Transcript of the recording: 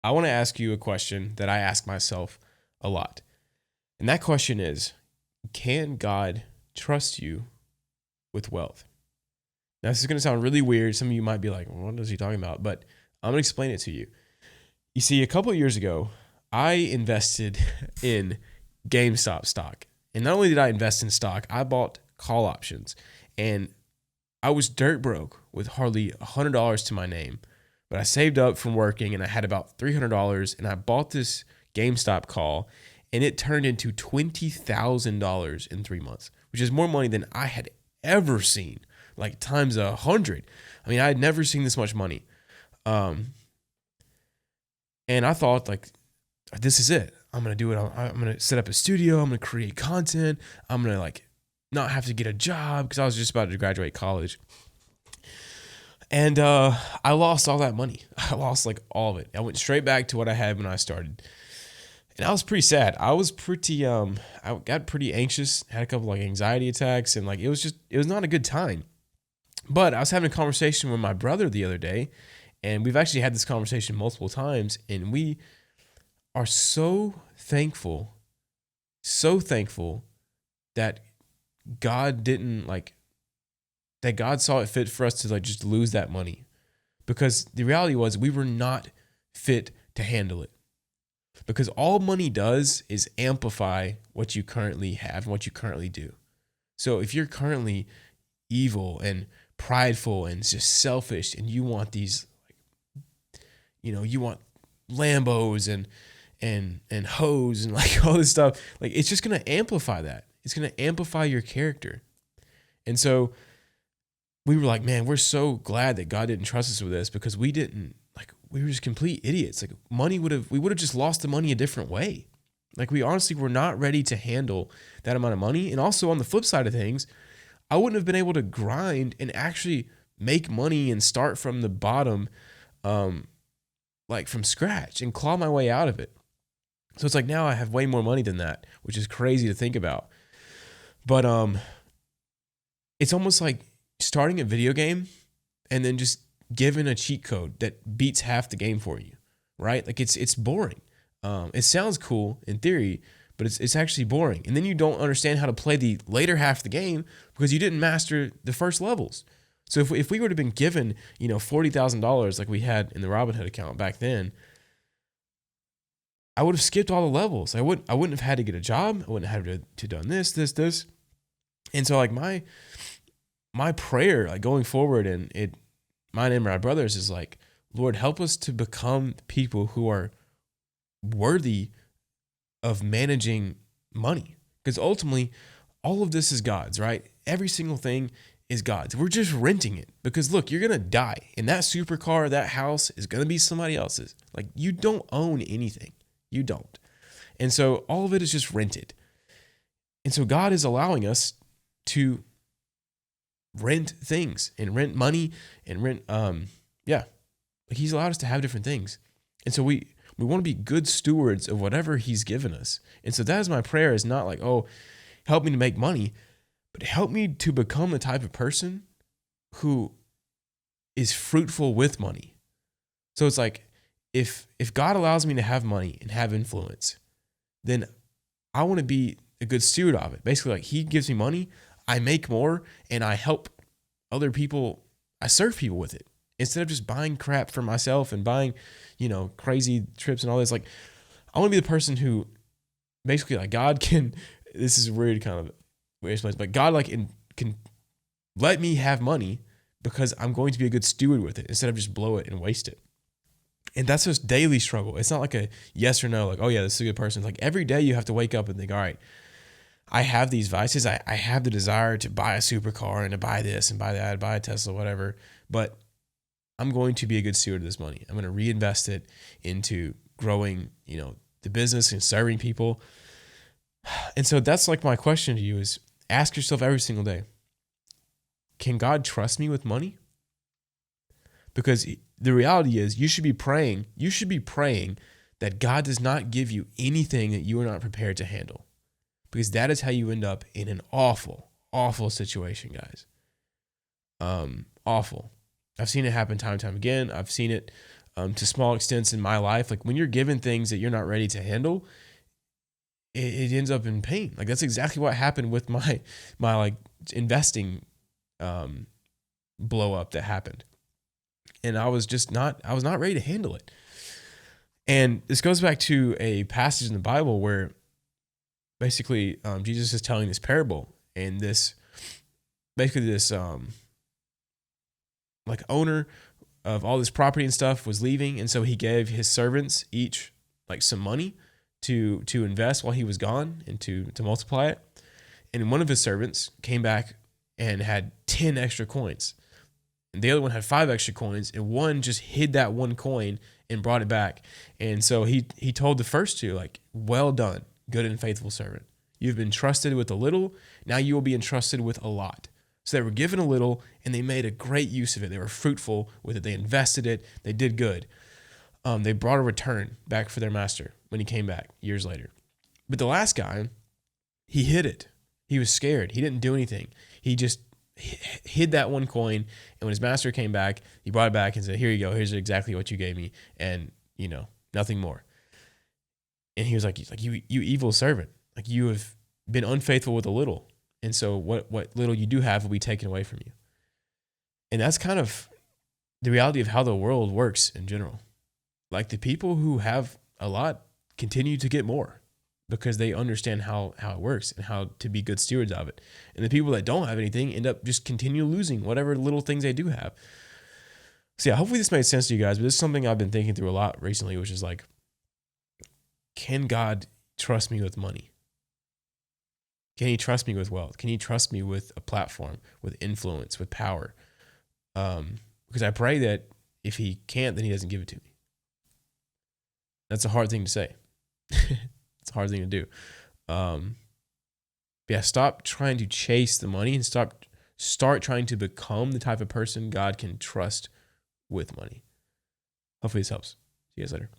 I want to ask you a question that I ask myself a lot. And that question is, can God trust you with wealth? Now, this is going to sound really weird. Some of you might be like, what is he talking about? But I'm going to explain it to you. You see, a couple of years ago, I invested in GameStop stock. And not only did I invest in stock, I bought call options. And I was dirt broke with hardly $100 to my name. But I saved up from working and I had about $300 and I bought this GameStop call and it turned into $20,000 in 3 months, which is more money than I had ever seen, like times 100. I mean, I had never seen this much money. And I thought, like, this is it. I'm going to do it. I'm going to set up a studio. I'm going to create content. I'm going to, like, not have to get a job because I was just about to graduate college. And I lost all that money. I lost, like, all of it. I went straight back to what I had when I started. And I was pretty sad. I got pretty anxious, had a couple, like, anxiety attacks, and, like, it was not a good time. But I was having a conversation with my brother the other day, and we've actually had this conversation multiple times, and we are so thankful that God didn't, like, that God saw it fit for us to, like, just lose that money, because the reality was we were not fit to handle it, because all money does is amplify what you currently have and what you currently do. So if you're currently evil and prideful and just selfish and you want these, you want Lambos and hoes and, like, all this stuff, like, it's just going to amplify that. It's going to amplify your character. And so we were like, man, we're so glad that God didn't trust us with this, because we were just complete idiots. Like, we would have just lost the money a different way. Like, we honestly were not ready to handle that amount of money. And also, on the flip side of things, I wouldn't have been able to grind and actually make money and start from the bottom, like, from scratch, and claw my way out of it. So it's like, now I have way more money than that, which is crazy to think about. But it's almost like starting a video game and then just giving a cheat code that beats half the game for you, right? Like, it's boring. It sounds cool in theory, but it's actually boring. And then you don't understand how to play the later half of the game because you didn't master the first levels. So if we would have been given, $40,000 like we had in the Robinhood account back then, I would have skipped all the levels. I wouldn't have had to get a job. I wouldn't have had to done this. And so, like, my prayer, like, going forward, and mine and my brother's, is like, Lord, help us to become people who are worthy of managing money. Because ultimately, all of this is God's, right? Every single thing is God's. We're just renting it because, look, you're going to die. And that supercar, that house is going to be somebody else's. Like, you don't own anything. You don't. And so all of it is just rented. And so God is allowing us to rent things and rent money and rent, like, he's allowed us to have different things. And so we want to be good stewards of whatever he's given us. And so that is my prayer, is not like, oh, help me to make money, but help me to become the type of person who is fruitful with money. So it's like, if God allows me to have money and have influence, then I want to be a good steward of it. Basically, like, he gives me money, I make more, and I help other people. I serve people with it instead of just buying crap for myself and buying, crazy trips and all this. Like, I want to be the person who basically, like, God can, this is weird, kind of weird place, but God, like, can let me have money because I'm going to be a good steward with it instead of just blow it and waste it. And that's just daily struggle. It's not like a yes or no, like, oh yeah, this is a good person. It's like every day you have to wake up and think, all right, I have these vices. I have the desire to buy a supercar and to buy this and buy that, buy a Tesla, whatever. But I'm going to be a good steward of this money. I'm going to reinvest it into growing, the business and serving people. And so that's, like, my question to you is, ask yourself every single day, can God trust me with money? Because the reality is, you should be praying that God does not give you anything that you are not prepared to handle. Because that is how you end up in an awful, awful situation, guys. Awful. I've seen it happen time and time again. I've seen it to small extents in my life. Like when you're given things that you're not ready to handle, it ends up in pain. Like that's exactly what happened with my like investing blow up that happened. And I was not ready to handle it. And this goes back to a passage in the Bible where basically Jesus is telling this parable, and this like owner of all this property and stuff was leaving, and so he gave his servants each like some money to invest while he was gone and to multiply it. And one of his servants came back and had 10 extra coins. And the other one had 5 extra coins, and one just hid that one coin and brought it back. And so he told the first two, like, well done, good and faithful servant. You've been trusted with a little, now you will be entrusted with a lot. So they were given a little, and they made a great use of it. They were fruitful with it. They invested it. They did good. They brought a return back for their master when he came back years later. But the last guy, he hid it. He was scared. He didn't do anything. He just hid that one coin, and when his master came back, he brought it back and said, here you go, here's exactly what you gave me, and nothing more. And he was like you evil servant, like you have been unfaithful with a little, and so what little you do have will be taken away from you. And that's kind of the reality of how the world works in general. Like the people who have a lot continue to get more, because they understand how it works and how to be good stewards of it. And the people that don't have anything end up just continue losing whatever little things they do have. So yeah, hopefully this made sense to you guys, but this is something I've been thinking through a lot recently, which is like, can God trust me with money? Can he trust me with wealth? Can he trust me with a platform, with influence, with power? Because I pray that if he can't, then he doesn't give it to me. That's a hard thing to say. It's a hard thing to do. Yeah, stop trying to chase the money and start trying to become the type of person God can trust with money. Hopefully this helps. See you guys later.